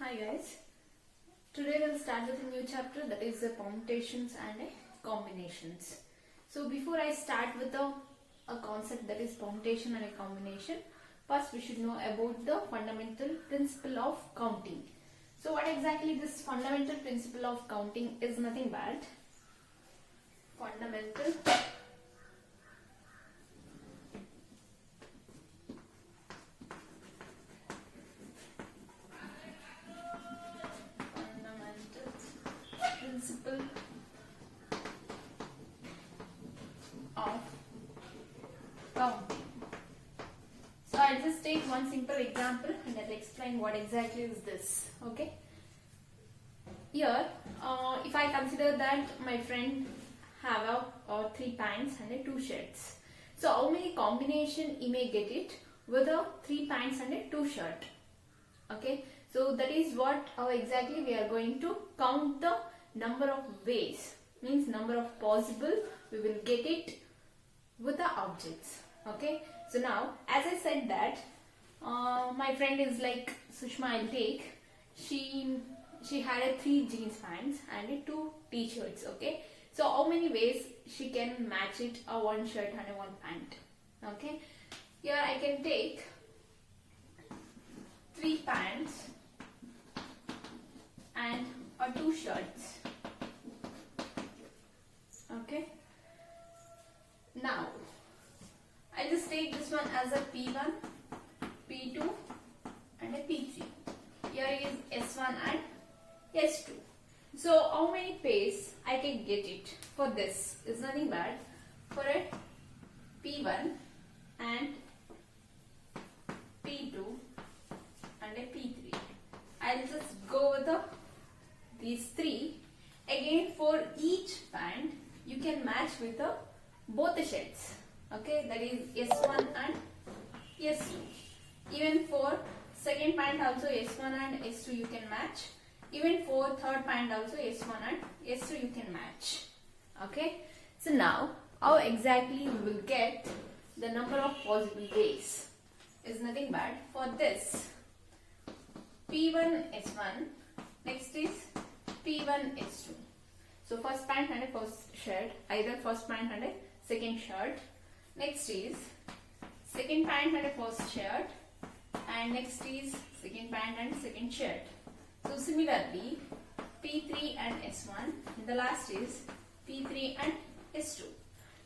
Hi guys, today we'll start with a new chapter, that is the permutations and combinations. So before I start with a concept, that is permutation and a combination, first we should know about the fundamental principle of counting. So what exactly this fundamental principle of counting is? Nothing but fundamental principle of counting. So I'll just take one simple example and I'll explain what exactly is this. Okay. Here, if I consider that my friend have 3 pants and 2 shirts. So how many combination he may get it with 3 pants and 2 shirt? Okay. So that is what how exactly we are going to count the number of ways, means number of possible we will get it with the objects. Okay. So now as I said that my friend is like Sushma, I'll take, she had 3 jeans pants and 2 t-shirts. Okay. So how many ways she can match it, a 1 shirt and 1 pant? Okay. Here I can take 3 pants and 2 shirts. Okay. Now I just take this one as a P1, P2 and a P3. Here is S1 and S2. So how many pairs I can get it for this is nothing but for a P1 and P2 and a P3. I'll just go with these 3. Again, for each pant you can match with both the shirts. Okay, that is S1 and S2. Even for second pant also S1 and S2 you can match. Even for third pant also S1 and S2 you can match. Okay. So now how exactly we will get the number of possible ways is nothing but for this P1 S1, next is P1 S2. So first pant and a first shirt, either first pant and a second shirt. Next is second pant and a first shirt, and next is second pant and second shirt. So similarly P3 and S1, and the last is P3 and S2.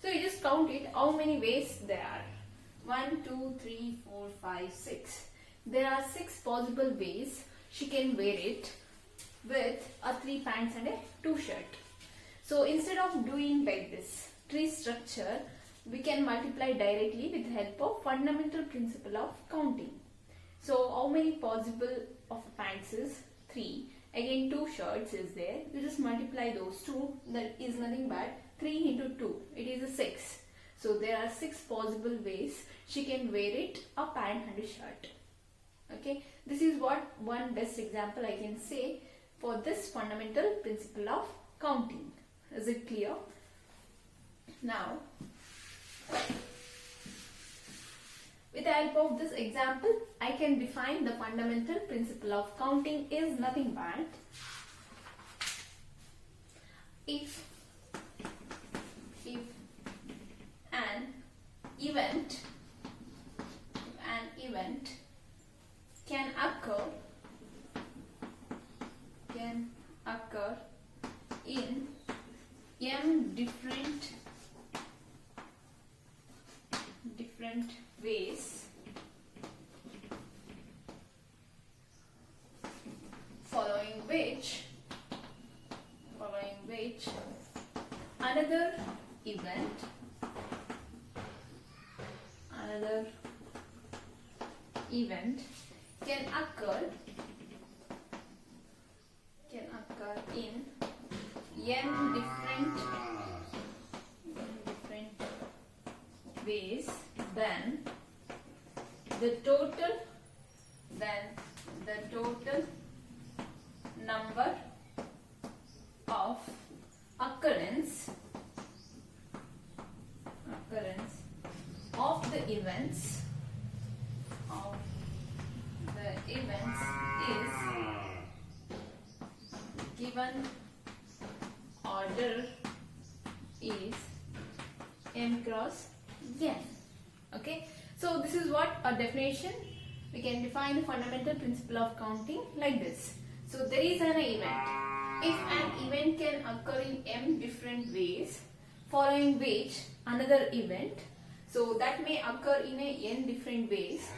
So you just count it how many ways there are. 1, 2, 3, 4, 5, 6. There are 6 possible ways she can wear it with a 3 pants and a 2 shirt. So instead of doing like this tree structure, we can multiply directly with the help of fundamental principle of counting. So how many possible of pants is 3. Again 2 shirts is there. You just multiply those 2. That is nothing but 3 into 2. It is a 6. So there are 6 possible ways she can wear it, a pant and a shirt. Okay. This is what one best example I can say for this fundamental principle of counting. Is it clear? Now, with the help of this example, I can define the fundamental principle of counting is nothing but if an event can occur in m different ways, following which another event can occur in n different ways, then the total number of occurrence of the events is given order is m cross n. Okay, so this is what a definition. We can define the fundamental principle of counting like this. So there is an event. If an event can occur in m different ways, following which another event, so that may occur in a n different ways,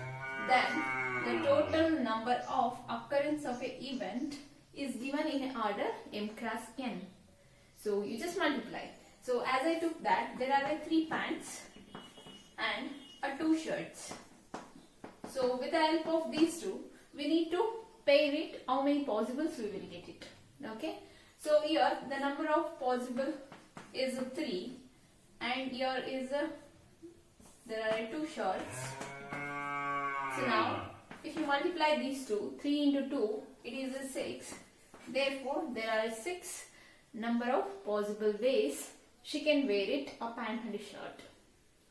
then the total number of occurrence of a event is given in an order m cross n. So you just multiply. So as I took that, there are 3 pants and 2 shirts. So with the help of these two, we need to pair it, how many possibles we will get it. Okay. So here the number of possible is 3 and here is there are 2 shirts. So now if you multiply these two, 3 into 2, it is 6. Therefore there are 6 number of possible ways she can wear it, a pant and a shirt.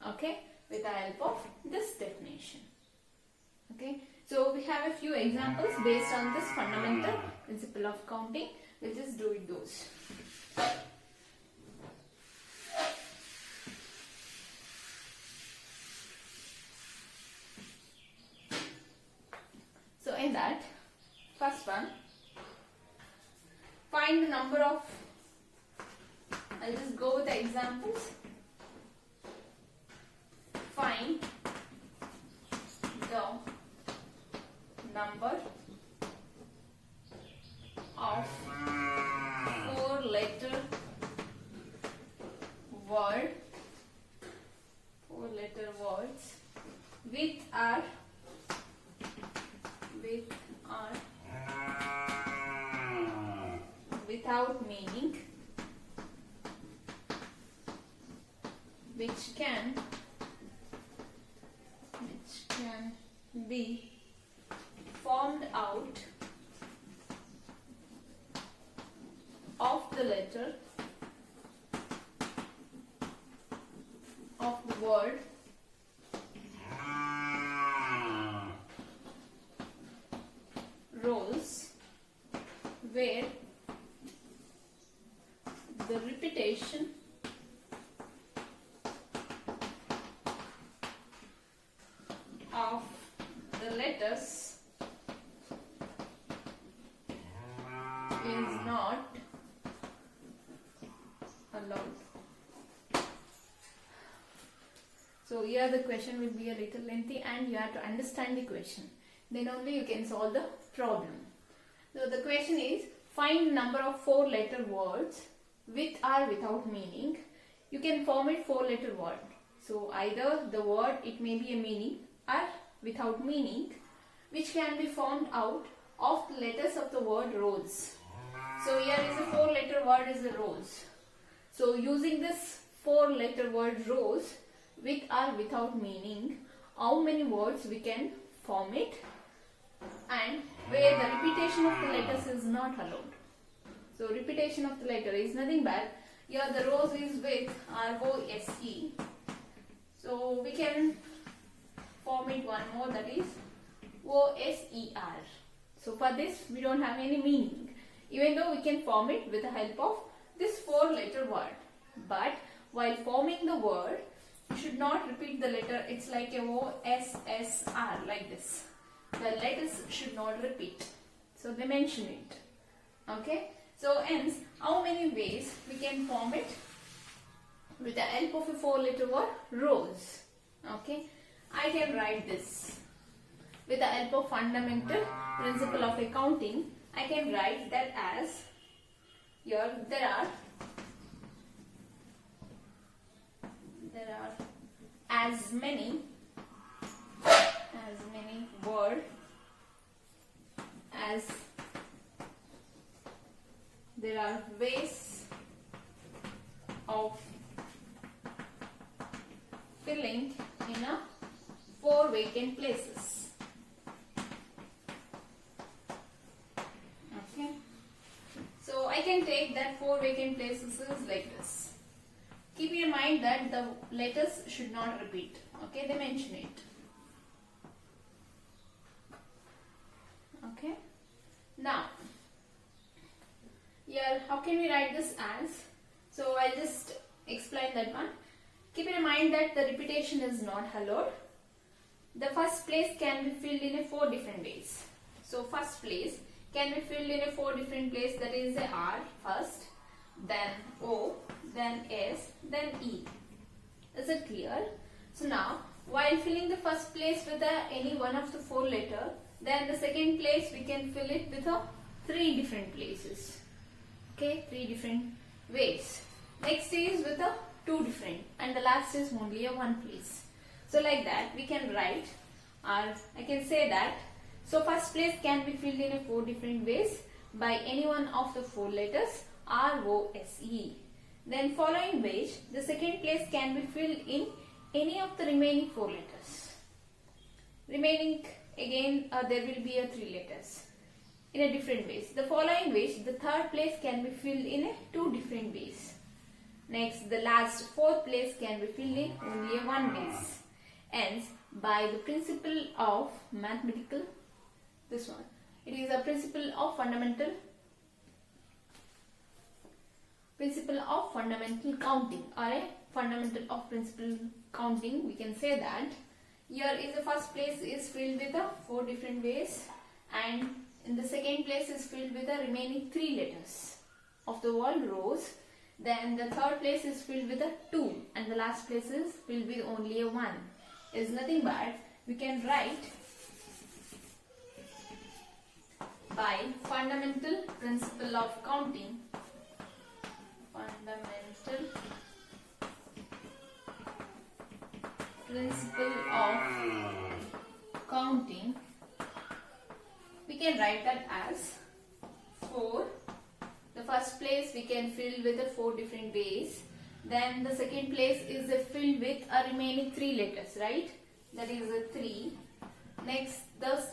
Okay, with the help of this definition. Okay, so we have a few examples based on this fundamental principle of counting. We'll just do it those. So in that, first one, find the number of, I'll just go with the examples. Find the number of 4-letter words with or without meaning, which can be formed out of the letter of the word rose, where the repetition of the letters is not allowed. So here the question will be a little lengthy and you have to understand the question. Then only you can solve the problem. So the question is, find number of 4-letter words with or without meaning. You can form it 4-letter word. So either the word, it may be a meaning or without meaning, which can be formed out of the letters of the word rose. So here is a 4-letter word is a rose. So using this 4-letter word rose with or without meaning, how many words we can form it, and where the repetition of the letters is not allowed. So repetition of the letter is nothing but, here the rose is with R-O-S-E. So we can form it one more, that is O-S-E-R. So for this we don't have any meaning, even though we can form it with the help of this 4-letter word. But while forming the word, you should not repeat the letter. It's like a O-S-S-R, like this. The letters should not repeat. So they mention it. Okay. So hence, how many ways we can form it? With the help of a 4-letter word, rose. Okay. I can write this. With the help of fundamental principle of accounting, I can write that as, here there are as many words as there are ways of filling in a 4 vacant places. Okay. So I can take that 4 vacant places is like this. Keep in mind that the letters should not repeat. Okay, they mention it. Okay. Now, here how can we write this as? So I'll just explain that one. Keep in mind that the repetition is not allowed. The first place can be filled in a 4 different ways. So first place can be filled in a 4 different ways, that is a R first, then O, then S, then E. Is it clear? So now while filling the first place with any one of the 4 letter, then the second place we can fill it with 3 different places. Okay, 3 different ways. Next is with 2 different, and the last is only a 1 place. So like that we can write, or I can say that, so first place can be filled in a 4 different ways by any one of the 4 letters R, O, S, E. Then following which the second place can be filled in any of the remaining 4 letters. Remaining again there will be a 3 letters in a different ways. The following which the third place can be filled in a 2 different ways. Next, the last 4th place can be filled in only a 1 ways. Hence, by the principle of mathematical, this one, it is a principle of fundamental counting, or a fundamental of principle counting. We can say that here is the first place is filled with 4 different ways, and in the second place is filled with the remaining 3 letters of the word rows. Then the third place is filled with a 2, and the last place is filled with only a 1. Is nothing but we can write by fundamental principle of counting. Fundamental principle of counting. We can write that as 4. The first place we can fill with 4 different ways. Then the second place is filled with a remaining 3 letters, right? That is a 3. Next, the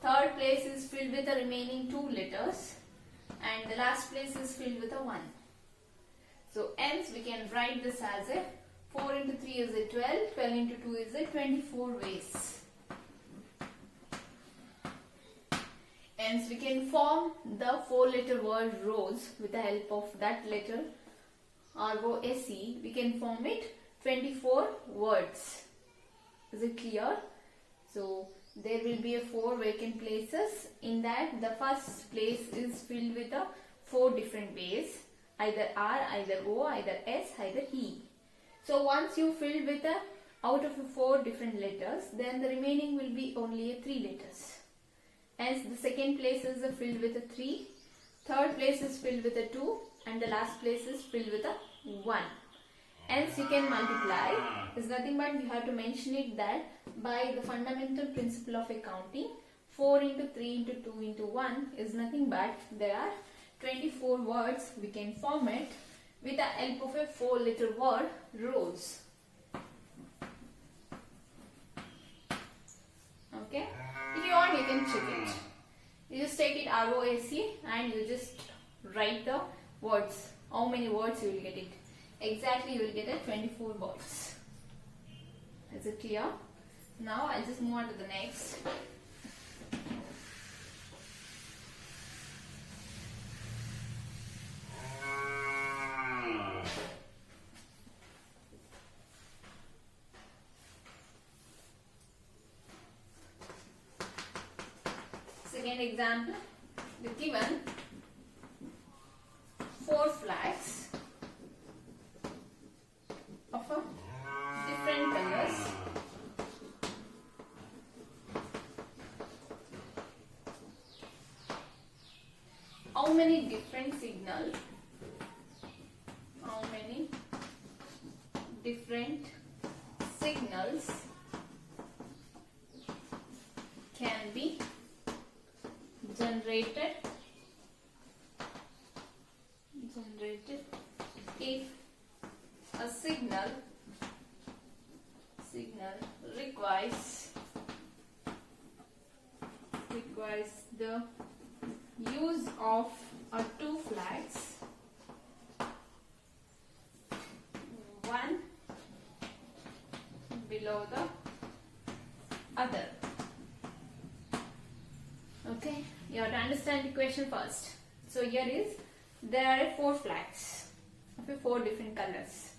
third place is filled with the remaining 2 letters, and the last place is filled with a 1. So hence we can write this as a 4 into 3 is a 12, 12 into 2 is a 24 ways. Hence we can form the 4-letter word rows with the help of that letter R-O-S-E. We can form it 24 words. Is it clear? So there will be 4 vacant places. In that the first place is filled with 4 different ways, either R, either O, either S, either E. So once you fill with out of 4 different letters, then the remaining will be only 3 letters. Hence the second place is filled with a 3, third place is filled with a 2, and the last place is filled with a 1. Hence you can multiply. It's nothing but you have to mention it that by the fundamental principle of accounting, 4 into 3 into 2 into 1 is nothing but there are 24 words. We can form it with the help of a 4-letter word rows. Okay. If you want, you can check it. You just take it R-O-S-E and you just write the words. How many words you will get it? Exactly, you will get 24 words. Is it clear? Now I'll just move on to the next. Second example, the given 4 flags of different colors. How many different signals? How many different signals can be generated if a signal requires the use of 2 flags, one below the other. Okay, you have to understand the question first. So here is there are 4 flags of 4 different colors.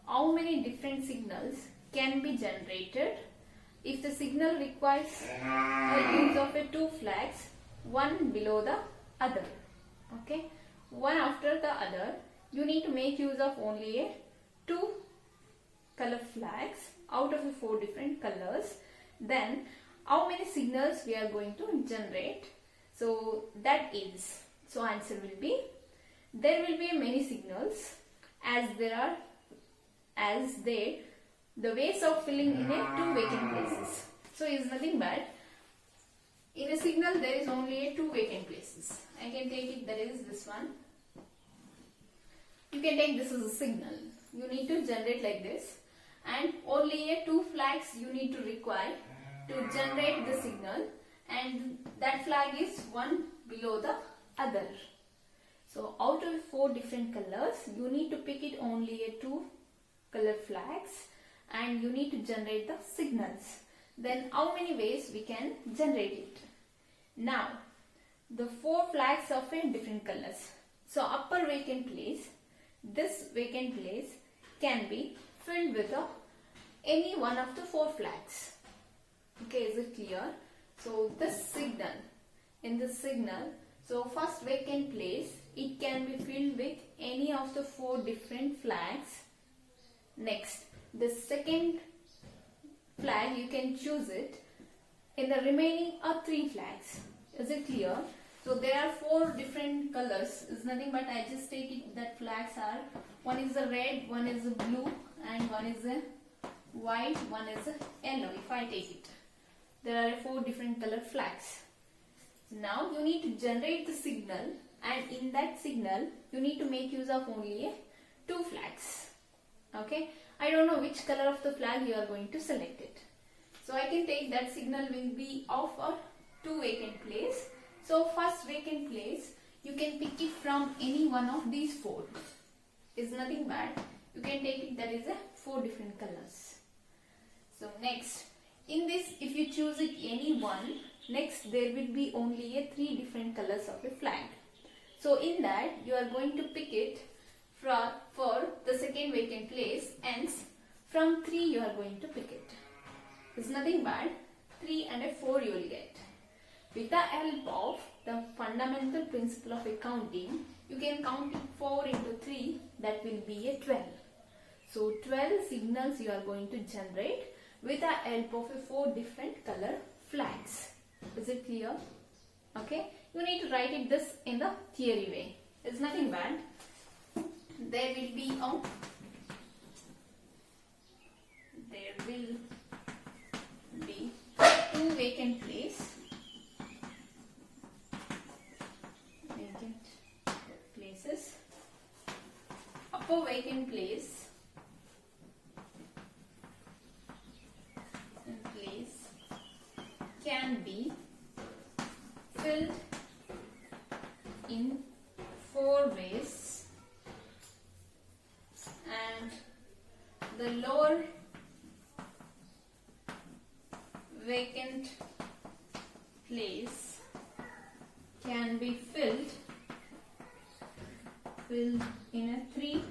How many different signals can be generated if the signal requires a use of 2 flags, one below the other? Okay, one after the other. You need to make use of only 2 color flags out of 4 different colors. Then how many signals we are going to generate? So that is, so answer will be, there will be many signals the ways of filling in 2 vacant places. So is nothing but, in a signal there is only 2 vacant places. I can take it, that is this one. You can take this as a signal. You need to generate like this, and only 2 flags you need to require to generate the signal, and that flag is one below the other. So out of 4 different colors, you need to pick it only 2 color flags, and you need to generate the signals. Then how many ways we can generate it? Now the 4 flags of different colors. So upper vacant place, this vacant place can be filled with any one of the 4 flags. Okay, is it clear? So this signal, in this signal, so first vacant place, it can be filled with any of the 4 different flags. Next, the second flag, you can choose it. In the remaining are 3 flags. Is it clear? So there are 4 different colors. It's nothing but I just take it that flags are, one is a red, one is a blue, and one is a white, one is a yellow. If I take it, there are 4 different color flags. Now you need to generate the signal, and in that signal you need to make use of only 2 flags. Okay, I don't know which color of the flag you are going to select it. So I can take that signal will be of a 2 vacant place. So first vacant place, you can pick it from any one of these 4. Is nothing bad. You can take it, that is 4 different colors. So next, in this, if you choose it any one, next there will be only 3 different colors of a flag. So in that, you are going to pick it for the second vacant place, hence from 3 you are going to pick it. It's nothing bad, 3 and 4 you will get. With the help of the fundamental principle of accounting, you can count 4 into 3, that will be 12. So 12 signals you are going to generate with the help of 4 different color flags. Is it clear? Okay, you need to write it this in the theory way. It's nothing bad. There will be 2 vacant places. Upper vacant place can be filled in 4 ways, and the lower vacant place can be filled in 3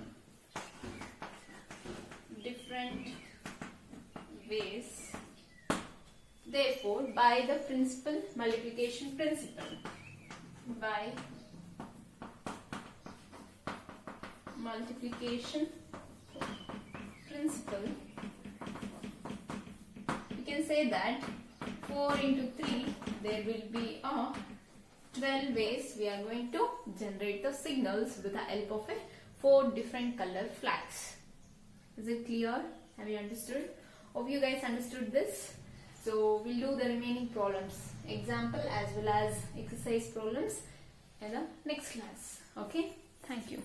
different ways. Therefore, by the multiplication principle, you can say that 4 into 3, there will be 12 ways we are going to generate the signals with the help of 4 different color flags. Is it clear? Have you understood? Hope you guys understood this. So we'll do the remaining problems, example as well as exercise problems in the next class. Okay, thank you.